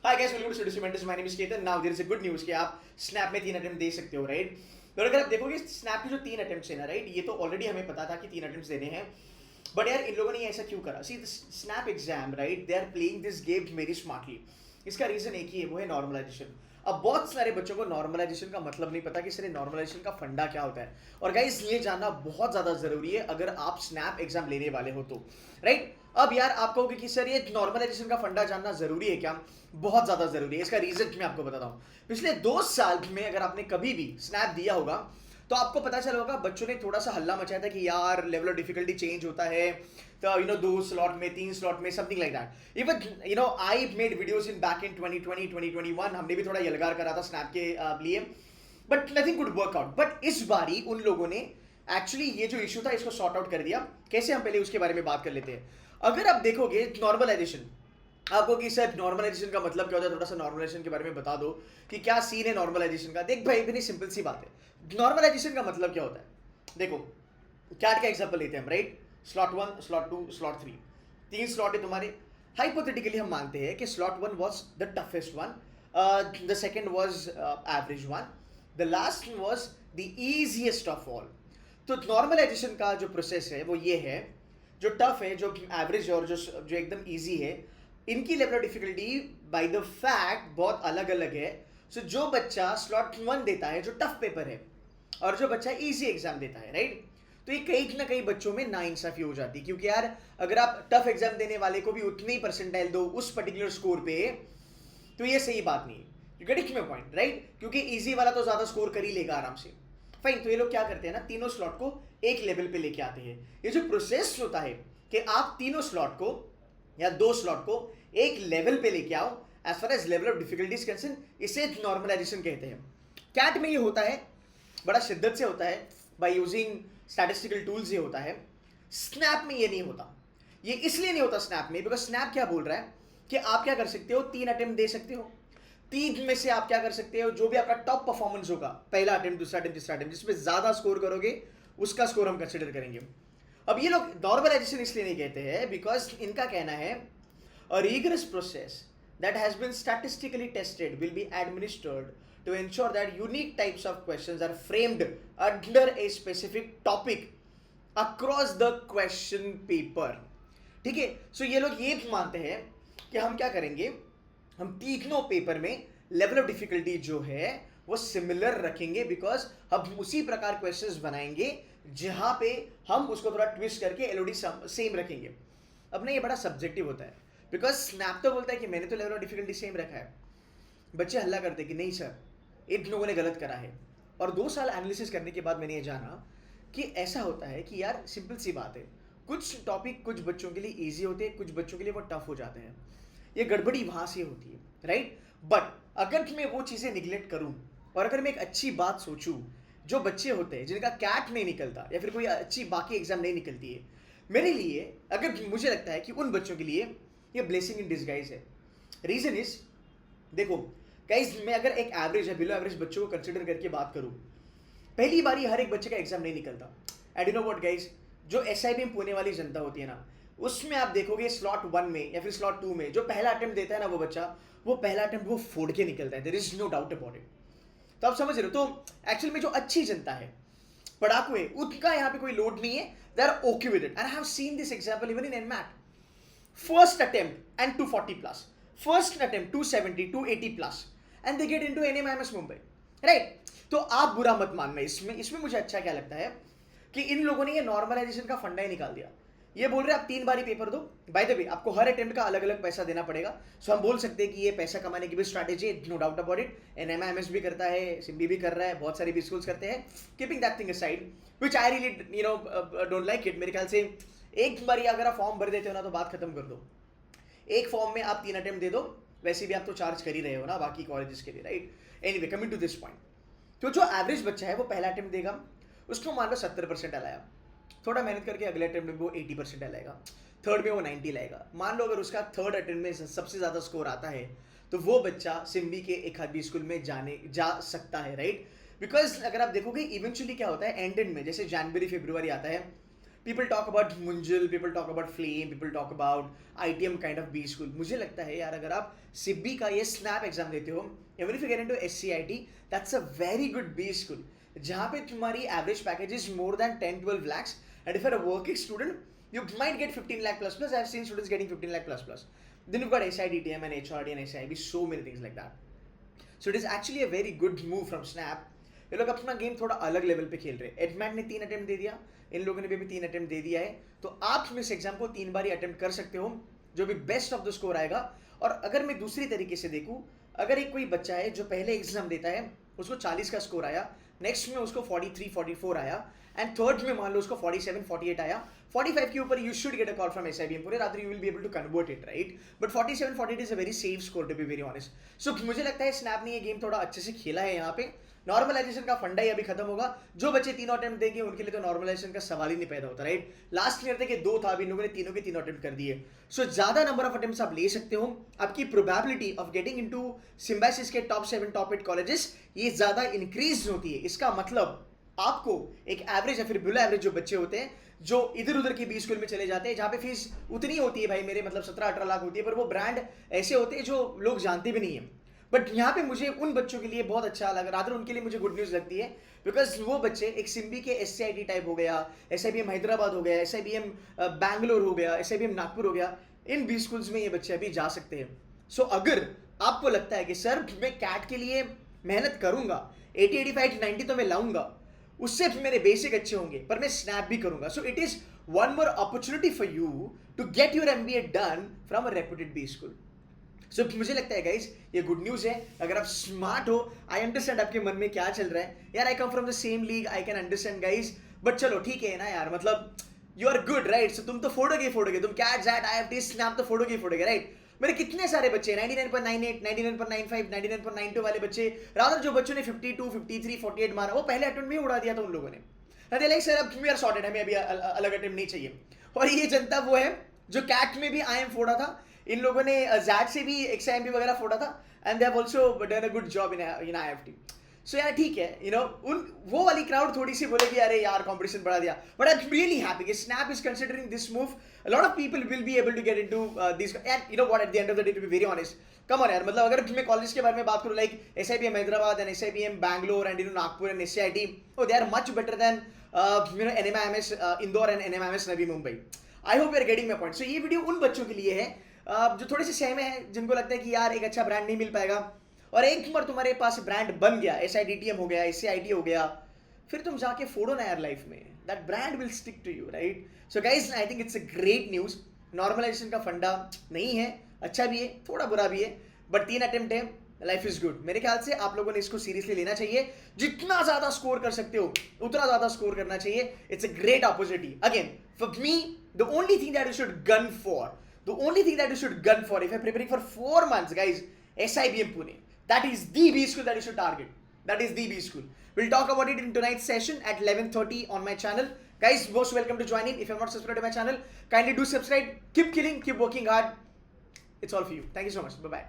Hi guys, welcome to study mentors. My name is Ketan. Now there is a good news कि आप snap में 3 attempt दे सकते हो, right? तो अगर आप देखोगे स्नैप के जो 3 अटेम्प्ट्स है ना, राइट, ये तो ऑलरेडी हमें पता था कि 3 अटेम्प्ट्स देने हैं। बट यार इन लोगों ने ऐसा क्यों करा? See SNAP exam, right, they are playing this game very smartly. इसका रीजन एक ही है, वो है नॉर्मलाइजेशन। अब बहुत सारे बच्चों को नॉर्मलाइजेशन का मतलब नहीं पता कि सर नॉर्मलाइजेशन का फंडा क्या होता है। और गाइस ये जानना बहुत ज्यादा जरूरी है अगर आप स्नैप एग्जाम लेने वाले हो तो, राइट? अब यार आप कहोगे कि सर ये नॉर्मलाइजेशन का फंडा जानना जरूरी है क्या? बहुत ज्यादा जरूरी है। इसका रीजन मैं आपको बताता हूँ। पिछले 2 साल में अगर आपने कभी भी स्नैप दिया होगा तो आपको पता चला होगा बच्चों ने थोड़ा सा हल्ला मचाया था कि यार लेवल ऑफ डिफिकल्टी चेंज होता है, तो 2 स्लॉट में 3 स्लॉट में something like that. Even I made videos in back in 2020 2021। हमने भी थोड़ा यलगार करा था स्नैप के लिए, but nothing could work out. But इस बारी उन लोगों ने एक्चुअली ये जो इशू था इसको सॉर्ट आउट कर दिया। कैसे, हम पहले उसके बारे में बात कर लेते हैं। अगर आप देखोगे नॉर्मलाइजेशन, आपको कि सर नॉर्मलाइजेशन का मतलब क्या होता है, थोड़ा सा नॉर्मलाइजेशन के बारे में बता दो कि क्या सीन है नॉर्मलाइजेशन का। देख भाई, इतनी सिंपल सी बात है। नॉर्मलाइजेशन का मतलब क्या होता है, देखो कैट का एग्जांपल लेते हैं हम, right? Slot 1, slot 2, slot 3, 3 slot है तुम्हारे। हाइपोथेटिकली हम मानते हैं कि slot 1 was the toughest one, the second was average one, the last was the easiest of all. तो नॉर्मलाइजेशन का जो प्रोसेस है वो ये है, जो टफ है, जो एवरेज और जो एकदम इजी है, इनकी level of difficulty by the fact बहुत अलग अलग है। सो जो बच्चा स्लॉट 1 देता है जो टफ पेपर है, और जो बच्चा इजी एग्जाम देता है, राइट, तो ये कहीं ना कहीं बच्चों में नाइंसाफी हो जाती है। क्योंकि यार अगर आप टफ एग्जाम देने वाले को भी उतनी ही परसेंटाइल दो उस पर्टिकुलर स्कोर पे, तो ये सही बात नहीं है। You get it my point, right? क्योंकि इजी वाला तो ज्यादा स्कोर कर ही लेगा आराम से। फाइन, तो ये लोग क्या करते हैं ना, तीनों स्लॉट को एक लेवल पे लेके आते हैं। ये जो प्रोसेस होता है कि आप तीनों स्लॉट को या 2 स्लॉट को एक लेवल पे लेके आओ, as far as level of difficulties concern, इसे नॉर्मलाइजेशन कहते हैं। कैट में ये होता है, बड़ा शिद्दत से होता है, बाय यूजिंग स्टैटिस्टिकल टूल्स ये होता है। स्नैप में ये नहीं होता। ये इसलिए नहीं होता स्नैप में बिकॉज स्नैप क्या बोल रहा है कि आप क्या कर सकते हो, 3 अटेम्प्ट दे सकते हो। 3 में से आप क्या कर सकते हो, जो भी आपका टॉप परफॉर्मेंस होगा, पहला अटेम्प्ट, दूसरा अटेम्प्ट, तीसरा अटेम्प्ट, जिसमें ज्यादा स्कोर करोगे उसका स्कोर हम कंसिडर करेंगे। अब ये लोग नॉर्मलाइजेशन इसलिए नहीं कहते हैं बिकॉज इनका कहना है a rigorous process that has been statistically tested will be administered to ensure that unique types of questions are framed under a specific topic across the question paper। ठीक है, सो ये लोग ये मानते हैं कि हम क्या करेंगे, हम तीनों पेपर में लेवल ऑफ डिफिकल्टी जो है वो सिमिलर रखेंगे, बिकॉज हम उसी प्रकार क्वेश्चंस बनाएंगे जहां पे हम उसको थोड़ा ट्विस्ट करके एलओडी सेम रखेंगे। अब ना ये बड़ा सब्जेक्टिव होता है, बिकॉज स्नैप तो बोलता है कि मैंने तो लेवल ऑफ डिफिकल्टी सेम रखा है। बच्चे हल्ला करते कि नहीं सर, इन लोगों ने गलत करा है। और 2 साल एनालिसिस करने के बाद मैंने ये जाना कि ऐसा होता है कि यार सिंपल सी बात है, कुछ टॉपिक कुछ बच्चों के लिए ईजी होते हैं, कुछ बच्चों के लिए वो टफ हो जाते हैं। ये गड़बड़ी वहां से होती है, राइट? बट अगर मैं वो चीज़ें निगलेक्ट करूँ और अगर मैं एक अच्छी बात सोचूं, जो बच्चे होते हैं जिनका कैट नहीं निकलता या फिर कोई अच्छी बाकी एग्जाम नहीं निकलती है, मेरे लिए, अगर मुझे लगता है कि उन बच्चों के लिए ये ब्लेसिंग इन डिस्गाइज है। रीजन इज, देखो गाइस, मैं अगर एक एवरेज या बिलो एवरेज बच्चों को कंसिडर करके बात करूं, पहली बारी हर एक बच्चे का एग्जाम नहीं निकलता। And you know what guys, जो एसआईबी में पुणे वाली जनता होती है ना, उसमें आप देखोगे स्लॉट 1 में या फिर स्लॉट 2 में जो पहला अटेम्प्ट देता है ना वो बच्चा, वो पहला अटेम्प्ट वो फोड़ के निकलता है। There is no doubt about it. तो आप समझ रहे हो? तो एक्चुअल में जो अच्छी जनता है, पढ़ाकू है, उनका यहाँ पे कोई लोड नहीं है। They are okay with it. And I have seen this example even in NMAT. First attempt and 240 plus, first attempt 270 280 plus, and they get into NMIMS Mumbai, right? तो आप बुरा मत मानना। इसमें इसमें मुझे अच्छा क्या लगता है कि इन लोगों ने ये नॉर्मलाइजेशन का फंडा ही निकाल दिया। ये बोल रहे हैं आप 3 बारी पेपर दो, बाय द वे आपको हर अटेम्प्ट का अलग अलग पैसा देना पड़ेगा। सो हम बोल सकते हैं कि ये पैसा कमाने की भी स्ट्रैटेजी है, no doubt about it. NMIMS भी करता है, सिम्बी भी कर रहा है, बहुत सारे भी स्कूल्स करते हैं। Keeping that thing aside, which I really don't like it. मेरे ख्याल से एक बारी अगर आप फॉर्म भर देते हो ना तो बात खत्म कर दो। एक फॉर्म में आप 3 अटेम्प्ट दे दो, वैसे भी आप तो चार्ज कर ही रहे हो ना बाकी कॉलेजेस के लिए, right? Anyway, coming to this point, तो जो एवरेज बच्चा है वो पहला अटेम्प्ट देगा, उसको मान लो 70% लाया, थोड़ा मेहनत करके अगले अटेम्प्ट में वो 80% लाएगा, थर्ड में वो 90 लाएगा। मान लो अगर उसका थर्ड अटेम्प्ट में सबसे ज़्यादा स्कोर आता है तो वो बच्चा सिम्बी के एक आध भी स्कूल में जा सकता है, राइट? बिकॉज अगर आप देखोगे इवेंचुअली क्या होता है, एंड में जैसे जनवरी फरवरी आता है पीपल टॉक अबाउट मुंजिल, people talk about FLAME, people talk about ITM kind of B school. मुझे लगता है यार अगर आप सिब्बी का ये स्नैप एग्जाम देते हो, even if you get into SCIT, that's a very good B school जहाँ पे तुम्हारी average package is more than 10-12 lakhs, and if you're a working student you might get 15 lakh plus plus. I've seen students getting 15 lakh plus plus. Then you've got SIDTM and HRD and SIB, so many things like that. So it is actually a very good move from Snap. ये लोग अपना game थोड़ा अलग level पे खेल रहे हैं. एडमैट ने 3 अटेम्प्ट दे दिया, इन लोगों ने भी 3 अटेम्प्ट दे दिया है, तो आप इस एग्जाम को 3 बार ही अटेम्प्ट कर सकते हो, जो भी बेस्ट ऑफ द स्कोर आएगा. और अगर मैं दूसरी तरीके से देखूं, अगर एक कोई बच्चा है जो पहले एग्जाम देता है उसको 40 का स्कोर आया, नेक्स्ट में उसको 43-44 आया, एंड थर्ड में मान लो उसको 47-48 आया, 45 के ऊपर you should get a call from SIBM. पूरे रात you will be able to convert it, right? But 47-48 is a very safe score to be very honest. So मुझे लगता है स्नैप ने ये गेम थोड़ा अच्छे से खेला है. यहाँ पे नॉर्मलाइजेशन का फंडा ही अभी खत्म होगा. जो बच्चे 3 अटेम्प्ट देंगे उनके लिए तो नॉर्मलाइजेशन का सवाल ही नहीं पैदा होता, राइट? लास्ट ईयर के 2 था, अभी इन लोगों ने तीनों के 3 अटेम्प्ट कर दिए. सो ज्यादा नंबर ऑफ अटेम्प्ट्स आप ले सकते हो. आपकी probability of getting into symbiosis के टॉप 7 टॉप 8 कॉलेजेस ये ज्यादा इंक्रीज होती है. इसका मतलब आपको एक एवरेज या फिर बिलो एवरेज जो बच्चे होते हैं जो इधर उधर की बी स्कूल में चले जाते हैं जहां पे फीस उतनी होती है भाई, मेरे मतलब 17-18 लाख होती है, पर वो ब्रांड ऐसे होते हैं जो लोग जानते भी नहीं है. बट यहाँ पे मुझे उन बच्चों के लिए बहुत अच्छा लगा, रादर उनके लिए मुझे गुड न्यूज़ लगती है, बिकॉज वो बच्चे एक सिम्बी के SCIT टाइप हो गया, SIBM हैदराबाद हो गया, SIBM बैंगलोर हो गया, SIBM नागपुर हो गया, इन बी स्कूल्स में ये बच्चे अभी जा सकते हैं. सो अगर आपको लगता है कि सर मैं कैट के लिए मेहनत करूंगा, 80, 85, 90 तो मैं लाऊंगा, उससे मेरे बेसिक अच्छे होंगे, पर मैं स्नैप भी करूंगा. So it is one more opportunity for you to get your MBA done from a reputed B school. So मुझे लगता है गाइज ये गुड न्यूज है. अगर आप स्मार्ट हो, आई अंडरस्टैंड आपके मन में क्या चल रहा है यार. I come from the same league, I can understand guys, but चलो ठीक है ना यार, मतलब you are good, right? So तुम तो फोड़ोगे, तुम कैट जैट IFT स्नैप तो फोड़ोगे, राइट? मेरे कितने सारे बच्चे 99.98, 99.95, 99.92 वाले बच्चे, रादर जो बच्चों ने 52, 53, 48 मारा, वो पहले अटेम्प्ट में उड़ा दिया था उन लोगों ने. लाइक सर अब वी आर सॉर्टेड, हमें अभी अलग अटेम्प्ट नहीं चाहिए. और ये जनता वो है जो कैट में भी IM फोड़ा था, इन लोगों ने जैट से भी XIMB वगैरह फोड़ा था, and they have also done a good job in IFT. सो यार ठीक है, यू नो उन वो वाली क्राउड थोड़ी सी बोलेगी अरे यार कंपटीशन बढ़ा दिया, but I am really happy कि SNAP is considering this move. A lot of people will be able to get into these, and you know what, at the end of the day, to be very honest, come on यार, मतलब अगर मैं college के बारे में बात करूँ, like SIBM Hyderabad and SIBM Bangalore and Nagpur and SCIT, oh they are much better than NMIMS Indore and NMIMS Navi Mumbai. I hope you are getting my point. So ये वीडियो उन बच्चों के लिए है जो थोड़े से सहमे हैं, जिनको लगता है कि यार एक अच्छा ब्रांड नहीं मिल पाएगा, और एक बार तुम्हारे पास ब्रांड बन गया, SIDTM हो गया, SCIT हो गया, फिर तुम जाके फोड़ो ना यार लाइफ में. That brand will stick to you, right? So guys, I think it's a great news. Normalization का फंडा नहीं है, अच्छा भी है, थोड़ा बुरा भी है, बट 3 अटेम्प्ट है, लाइफ इज गुड. मेरे ख्याल से आप लोगों ने इसको सीरियसली लेना चाहिए. जितना ज्यादा स्कोर कर सकते हो उतना ज्यादा स्कोर करना चाहिए. It's a great opportunity. Again for me the only thing that you should gun for, if you're preparing for 4 months, guys, SIBM Pune, that is the B school that you should target. That is the B school. We'll talk about it in tonight's session at 11:30 on my channel. Guys, most welcome to join in. If you have not subscribed to my channel, kindly do subscribe. Keep killing, keep working hard. It's all for you. Thank you so much. Bye-bye.